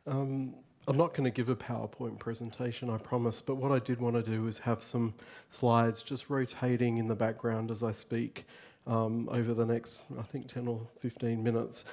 I'm not going to give a PowerPoint presentation, I promise, but what I did want to do is have some slides just rotating in the background as I speak over the next, I think, 10 or 15 minutes,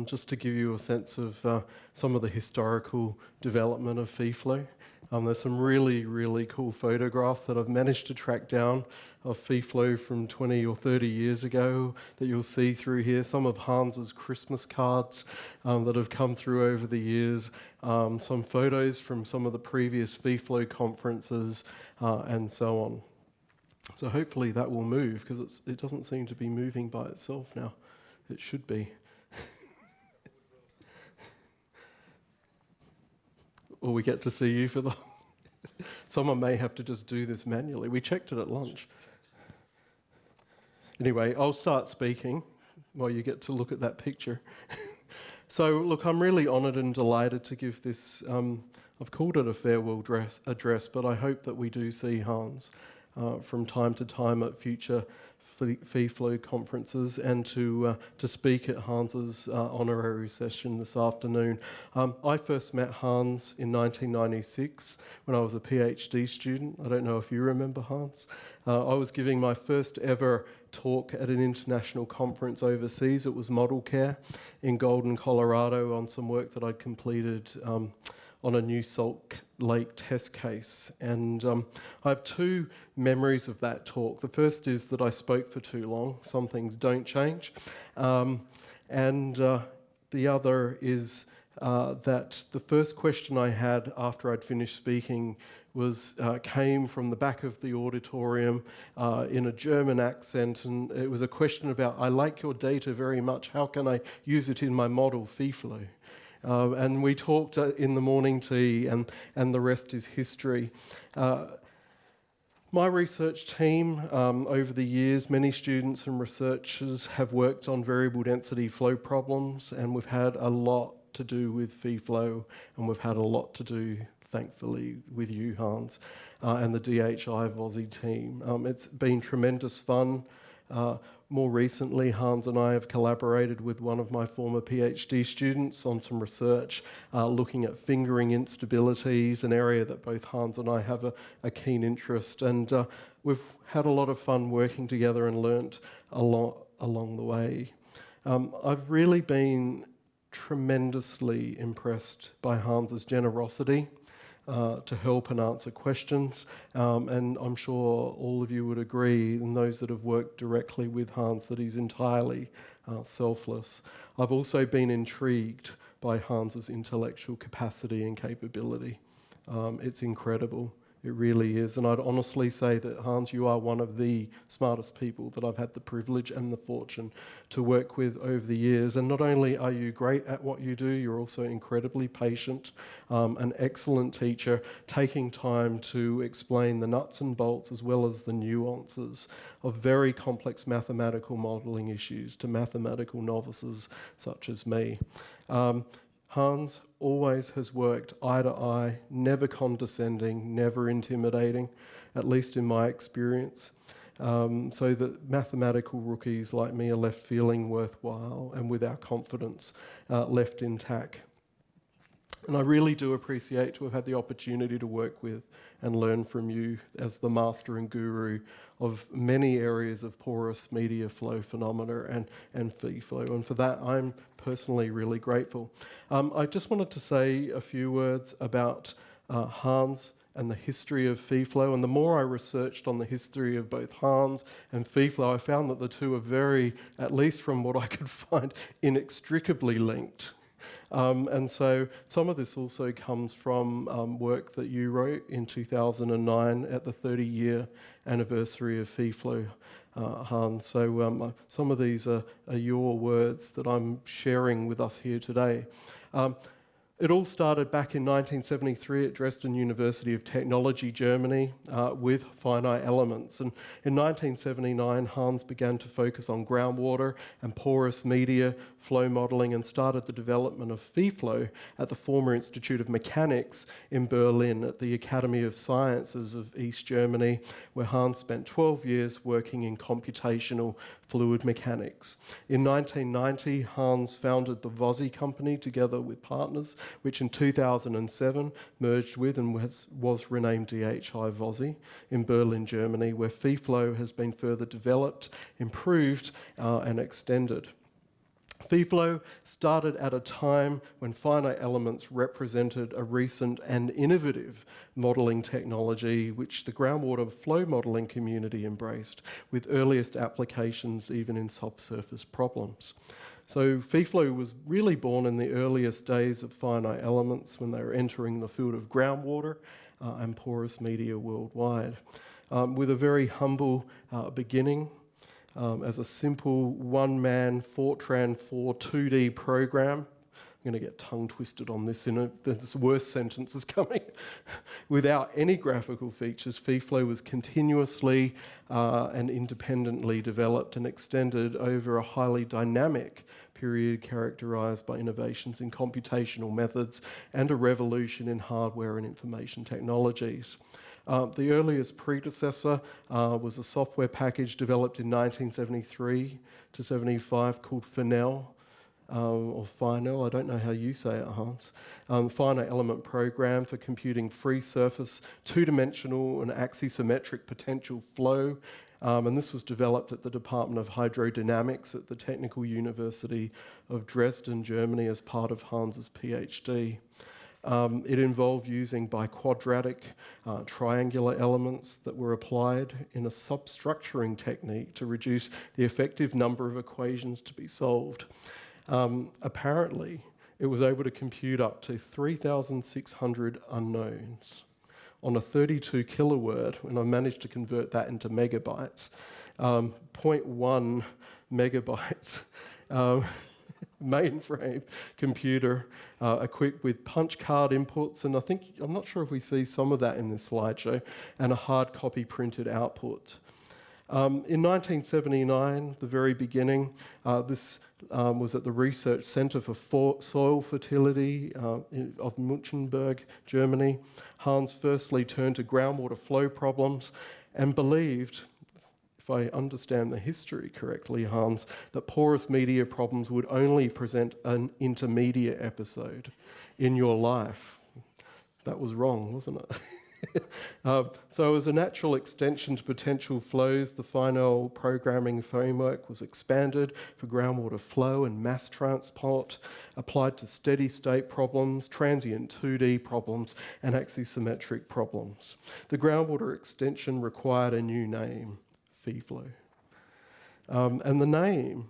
just to give you a sense of some of the historical development of FEFLOW. There's some really, really cool photographs that I've managed to track down of FEFLOW from 20 or 30 years ago that you'll see through here. Some of Hans's Christmas cards that have come through over the years. Some photos from some of the previous FEFLOW conferences and so on. So hopefully that will move, because it doesn't seem to be moving by itself now. It should be. Or we get to see you for the... Someone may have to just do this manually. We checked it at lunch. Anyway, I'll start speaking while you get to look at that picture. So, look, I'm really honoured and delighted to give this... I've called it a farewell address, but I hope that we do see Hans from time to time at future FEFLOW conferences, and to speak at Hans's honorary session this afternoon. I first met Hans in 1996 when I was a PhD student. I don't know if you remember Hans. I was giving my first ever talk at an international conference overseas. It was Model Care in Golden, Colorado, on some work that I'd completed on a new Salt Lake test case. And I have two memories of that talk. The first is that I spoke for too long. Some things don't change. And the other is that the first question I had after I'd finished speaking came from the back of the auditorium in a German accent, and it was a question about, I like your data very much, how can I use it in my model, FEFLOW? And we talked in the morning tea, and the rest is history. My research team, over the years, many students and researchers have worked on variable density flow problems, and we've had a lot to do with FEFLOW, and we've had a lot to do, thankfully, with you, Hans, and the DHI VOSI team. It's been tremendous fun. More recently, Hans and I have collaborated with one of my former PhD students on some research looking at fingering instabilities, an area that both Hans and I have a keen interest, and we've had a lot of fun working together and learnt a lot along the way. I've really been tremendously impressed by Hans's generosity to help and answer questions, and I'm sure all of you would agree, and those that have worked directly with Hans, that he's entirely selfless. I've also been intrigued by Hans's intellectual capacity and capability. It's incredible. It really is. And I'd honestly say that, Hans, you are one of the smartest people that I've had the privilege and the fortune to work with over the years. And not only are you great at what you do, you're also incredibly patient, an excellent teacher, taking time to explain the nuts and bolts as well as the nuances of very complex mathematical modelling issues to mathematical novices such as me. Hans always has worked eye to eye, never condescending, never intimidating, at least in my experience, so that mathematical rookies like me are left feeling worthwhile and with our confidence left intact. And I really do appreciate to have had the opportunity to work with and learn from you as the master and guru of many areas of porous media flow phenomena and FEFLOW. And for that, I'm personally really grateful. I just wanted to say a few words about Hans and the history of FEFLOW. And the more I researched on the history of both Hans and FEFLOW, I found that the two are very, at least from what I could find, inextricably linked. And so some of this also comes from work that you wrote in 2009 at the 30-year anniversary of FEFLOW, Hans. So some of these are your words that I'm sharing with us here today. It all started back in 1973 at Dresden University of Technology, Germany, with finite elements. And in 1979, Hans began to focus on groundwater and porous media flow modelling and started the development of FEFLOW at the former Institute of Mechanics in Berlin at the Academy of Sciences of East Germany, where Hans spent 12 years working in computational fluid mechanics. In 1990, Hans founded the VOSI company together with partners which in 2007 merged with and was renamed DHI-VOSI in Berlin, Germany, where FEFLOW has been further developed, improved and extended. FEFLOW started at a time when finite elements represented a recent and innovative modelling technology which the groundwater flow modelling community embraced, with earliest applications even in subsurface problems. So FEFLOW was really born in the earliest days of finite elements when they were entering the field of groundwater and porous media worldwide, with a very humble beginning. As a simple one-man Fortran 4 2D program. I'm going to get tongue-twisted on this, this worst sentence is coming. Without any graphical features, FEFLOW was continuously and independently developed and extended over a highly dynamic period characterised by innovations in computational methods and a revolution in hardware and information technologies. The earliest predecessor was a software package developed in 1973 to 75 called FENEL, or FINEL, I don't know how you say it, Hans. Finite Element Program for computing free surface, two-dimensional and axisymmetric potential flow. And this was developed at the Department of Hydrodynamics at the Technical University of Dresden, Germany, as part of Hans's PhD. It involved using biquadratic triangular elements that were applied in a substructuring technique to reduce the effective number of equations to be solved. Apparently, it was able to compute up to 3,600 unknowns on a 32 kiloword, and I managed to convert that into megabytes, 0.1 megabytes. Mainframe computer equipped with punch card inputs, and I'm not sure if we see some of that in this slideshow, and a hard copy printed output. In 1979, the very beginning, this was at the Research Center for Soil Fertility of Münchenberg, Germany. Hans firstly turned to groundwater flow problems and believed, if I understand the history correctly, Hans, that porous media problems would only present an intermediate episode in your life. That was wrong, wasn't it? So as a natural extension to potential flows, the FINEL programming framework was expanded for groundwater flow and mass transport, applied to steady state problems, transient 2D problems, and axisymmetric problems. The groundwater extension required a new name, FEFLOW. And the name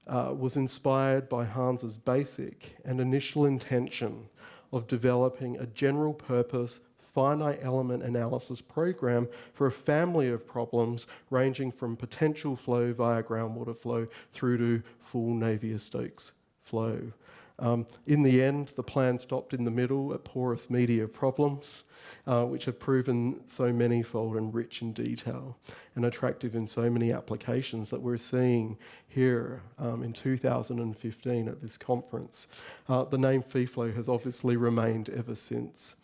was inspired by Hans's basic and initial intention of developing a general purpose finite element analysis program for a family of problems ranging from potential flow via groundwater flow through to full Navier-Stokes flow. In the end, the plan stopped in the middle at porous media problems, which have proven so manifold and rich in detail and attractive in so many applications that we're seeing here in 2015 at this conference. The name FEFLOW has obviously remained ever since.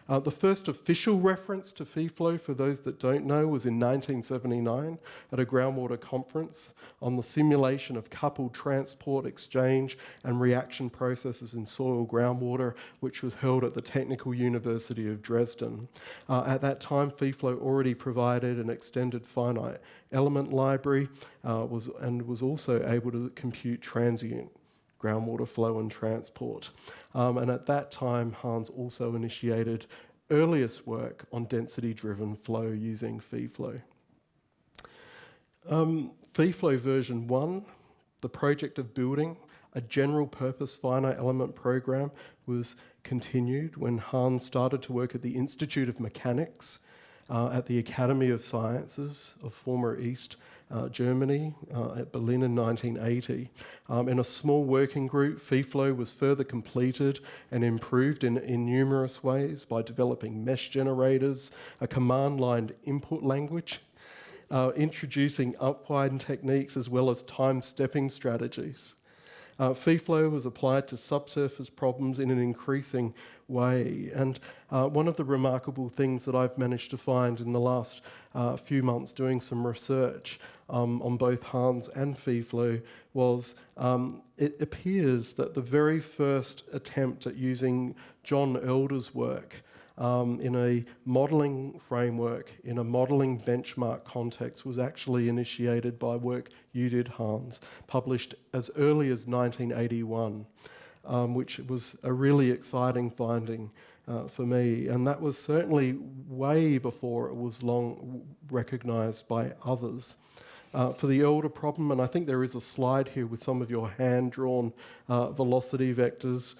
The first official reference to FEFLOW, for those that don't know, was in 1979 at a groundwater conference on the simulation of coupled transport, exchange and reaction processes in soil groundwater, which was held at the Technical University of Dresden. At that time, FEFLOW already provided an extended finite element library and was also able to compute transient groundwater flow and transport. And at that time, Hans also initiated earliest work on density-driven flow using FEFLOW. FEFLOW version 1, the project of building a general-purpose finite element program, was continued when Hans started to work at the Institute of Mechanics at the Academy of Sciences of former East Germany at Berlin in 1980. In a small working group, FEFLOW was further completed and improved in numerous ways by developing mesh generators, a command-line input language, introducing upwind techniques as well as time-stepping strategies. FEFLOW was applied to subsurface problems in an increasing way. And one of the remarkable things that I've managed to find in the last few months doing some research on both Hans and FEFLOW was it appears that the very first attempt at using John Elder's work in a modelling framework, in a modelling benchmark context, was actually initiated by work you did, Hans, published as early as 1981, which was a really exciting finding for me. And that was certainly way before it was long recognised by others. For the Elder problem, and I think there is a slide here with some of your hand-drawn velocity vectors.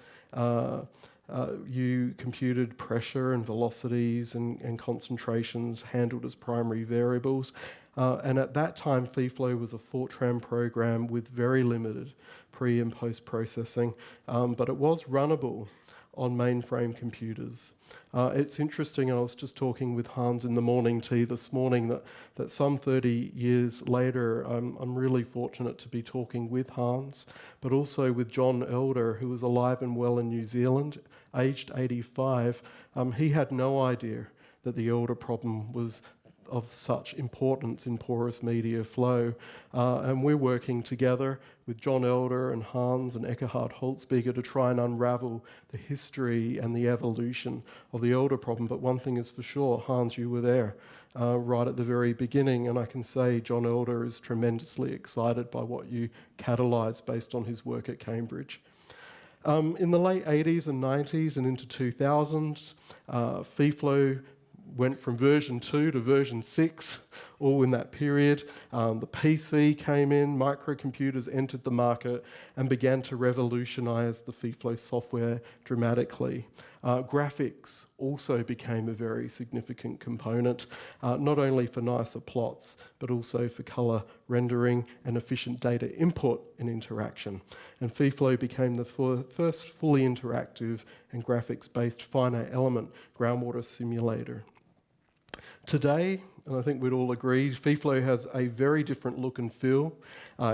You computed pressure and velocities and concentrations handled as primary variables. And at that time, FEFLOW was a Fortran program with very limited pre- and post-processing, but it was runnable on mainframe computers. It's interesting, I was just talking with Hans in the morning tea this morning, that some 30 years later, I'm really fortunate to be talking with Hans, but also with John Elder, who was alive and well in New Zealand, aged 85. He had no idea that the Elder problem was of such importance in porous media flow. And we're working together with John Elder and Hans and Eckhard Holzberger to try and unravel the history and the evolution of the Elder problem. But one thing is for sure, Hans, you were there right at the very beginning, and I can say John Elder is tremendously excited by what you catalysed based on his work at Cambridge. In the late 80s and 90s and into 2000s, FEFLOW went from version 2 to version 6, all in that period. The PC came in, microcomputers entered the market and began to revolutionise the FEFLOW software dramatically. Graphics also became a very significant component, not only for nicer plots, but also for colour rendering and efficient data input and interaction. And FEFLOW became the first fully interactive and graphics-based finite element groundwater simulator. Today, and I think we'd all agree, FEFLOW has a very different look and feel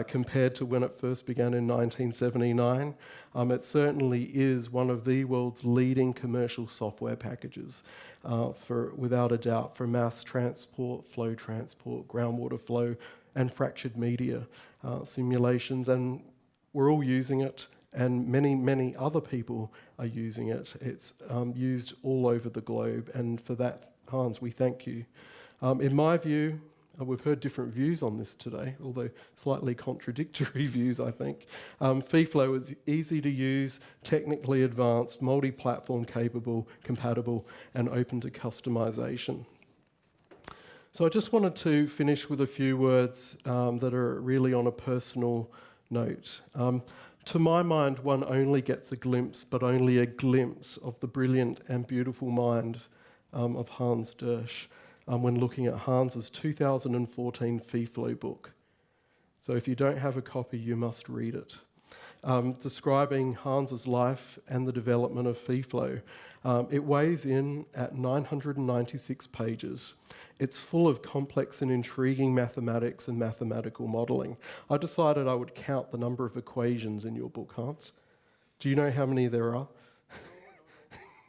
compared to when it first began in 1979. It certainly is one of the world's leading commercial software packages, without a doubt, for mass transport, flow transport, groundwater flow, and fractured media simulations. And we're all using it, and many, many other people are using it. It's used all over the globe, and for that, Hans, we thank you. In my view, we've heard different views on this today, although slightly contradictory views, I think. FEFLOW is easy to use, technically advanced, multi-platform capable, compatible, and open to customization. So I just wanted to finish with a few words that are really on a personal note. To my mind, one only gets a glimpse, but only a glimpse of the brilliant and beautiful mind of Hans Diersch when looking at Hans's 2014 FEFLOW book. So if you don't have a copy, you must read it. Describing Hans's life and the development of FEFLOW. It weighs in at 996 pages. It's full of complex and intriguing mathematics and mathematical modelling. I decided I would count the number of equations in your book, Hans. Do you know how many there are?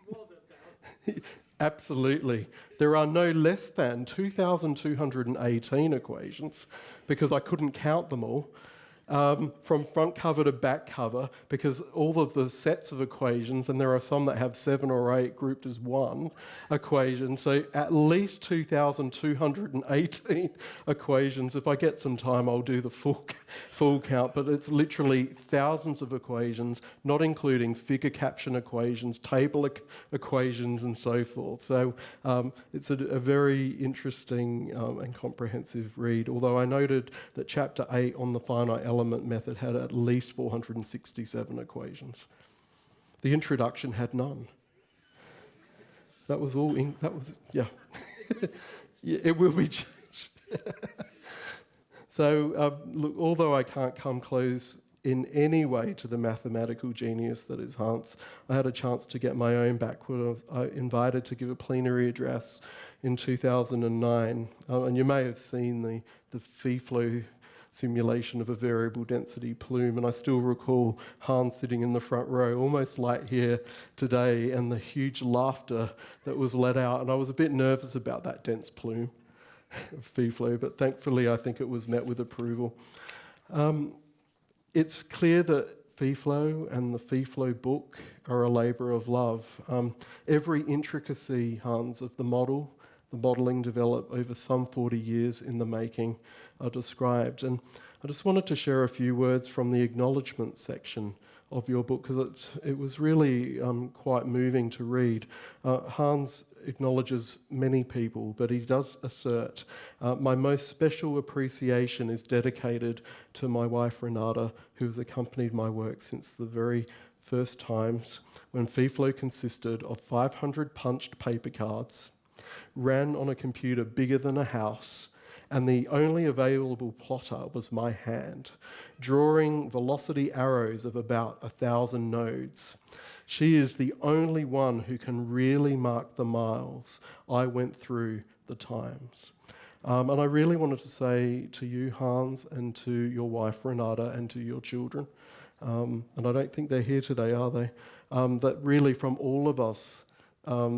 More than 1,000. Absolutely. There are no less than 2,218 equations, because I couldn't count them all, from front cover to back cover, because all of the sets of equations, and there are some that have 7 or 8 grouped as one equation, so at least 2,218 equations. If I get some time, I'll do the full count, but it's literally thousands of equations, not including figure caption equations, table equations, and so forth. So it's a very interesting and comprehensive read, although I noted that Chapter 8 on the finite element method had at least 467 equations. The introduction had none. That was all, yeah. It will be changed. So, look, although I can't come close in any way to the mathematical genius that is Hans, I had a chance to get my own back when I was invited to give a plenary address in 2009. And you may have seen the FEFLOW simulation of a variable density plume. And I still recall Hans sitting in the front row, almost like here today, and the huge laughter that was let out. And I was a bit nervous about that dense plume of FEFLOW, but thankfully I think it was met with approval. It's clear that FEFLOW and the FEFLOW book are a labour of love. Every intricacy, Hans, of the modelling developed over some 40 years in the making are described. And I just wanted to share a few words from the acknowledgement section of your book, because it was really quite moving to read. Hans acknowledges many people, but he does assert, my most special appreciation is dedicated to my wife Renata, who has accompanied my work since the very first times when FEFLOW consisted of 500 punched paper cards, ran on a computer bigger than a house, and the only available plotter was my hand, drawing velocity arrows of about 1,000 nodes. She is the only one who can really mark the miles I went through the times. And I really wanted to say to you, Hans, and to your wife, Renata, and to your children, and I don't think they're here today, are they? That really from all of us,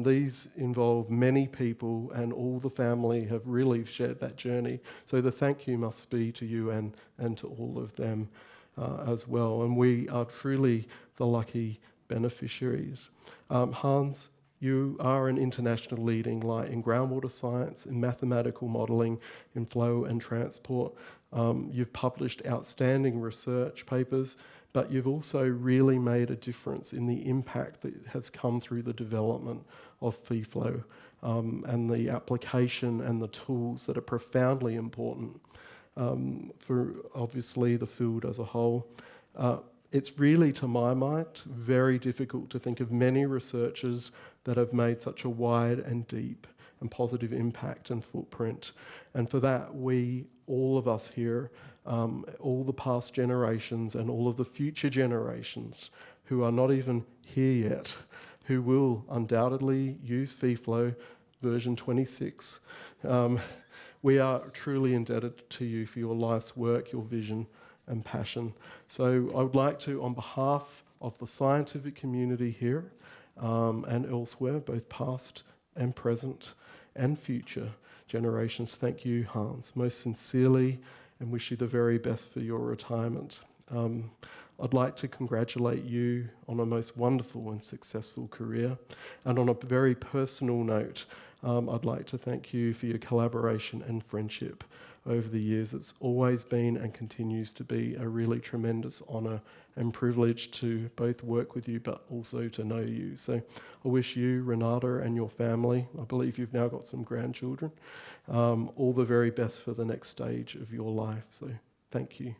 these involve many people, and all the family have really shared that journey. So the thank you must be to you and to all of them as well. And we are truly the lucky beneficiaries. Hans, you are an international leading light in groundwater science, in mathematical modelling, in flow and transport. You've published outstanding research papers, but you've also really made a difference in the impact that has come through the development of FEFLOW and the application and the tools that are profoundly important for obviously the field as a whole. It's really, to my mind, very difficult to think of many researchers that have made such a wide and deep and positive impact and footprint. And for that, we, all of us here, all the past generations and all of the future generations who are not even here yet, who will undoubtedly use FEFLOW version 26, we are truly indebted to you for your life's work, your vision and passion. So I would like to, on behalf of the scientific community here and elsewhere, both past and present and future generations, thank you, Hans, most sincerely, and wish you the very best for your retirement. I'd like to congratulate you on a most wonderful and successful career. And on a very personal note, I'd like to thank you for your collaboration and friendship over the years. It's always been and continues to be a really tremendous honour and privilege to both work with you but also to know you. So I wish you, Renata, and your family, I believe you've now got some grandchildren, all the very best for the next stage of your life. So thank you.